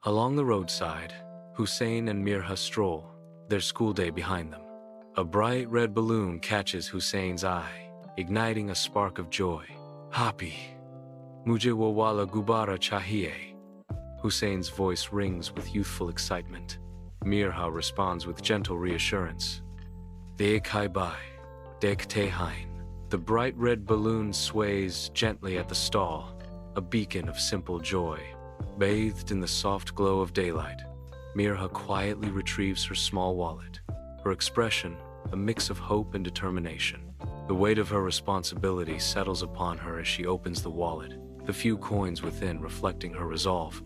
Along the roadside, Hussein and Mirha stroll, their school day behind them. A bright red balloon catches Hussein's eye, igniting a spark of joy. Happy. Mujhe wo wala gubara chahiye. Hussein's voice rings with youthful excitement. Mirha responds with gentle reassurance. Dekh hai bai, dekhte hain. The bright red balloon sways gently at the stall, a beacon of simple joy. Bathed in the soft glow of daylight, Mirha quietly retrieves her small wallet, her expression a mix of hope and determination. The weight of her responsibility settles upon her as she opens the wallet, the few coins within reflecting her resolve.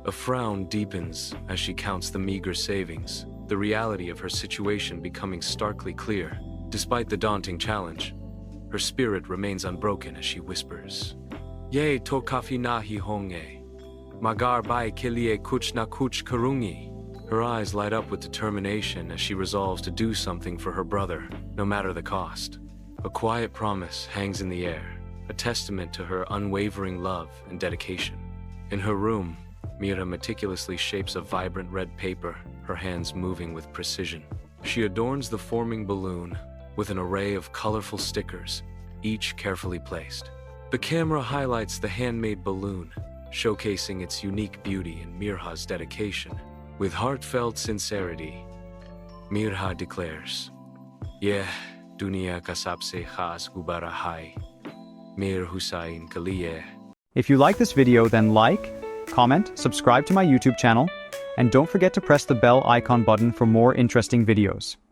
A frown deepens as she counts the meager savings, the reality of her situation becoming starkly clear. Despite the daunting challenge, her spirit remains unbroken as she whispers, Ye to kafi nahi honge. Magar bai ke liye kuch na kuch karungi. Her eyes light up with determination as she resolves to do something for her brother, no matter the cost. A quiet promise hangs in the air, a testament to her unwavering love and dedication. In her room, Mirha meticulously shapes a vibrant red paper, her hands moving with precision. She adorns the forming balloon with an array of colorful stickers, each carefully placed. The camera highlights the handmade balloon, showcasing its unique beauty and Mirha's dedication. With heartfelt sincerity, Mirha declares, Yeh dunia ka sabse khas gubara hai, Mir Hussein ke liye. If you like this video, then like, comment, subscribe to my YouTube channel, and don't forget to press the bell icon button for more interesting videos.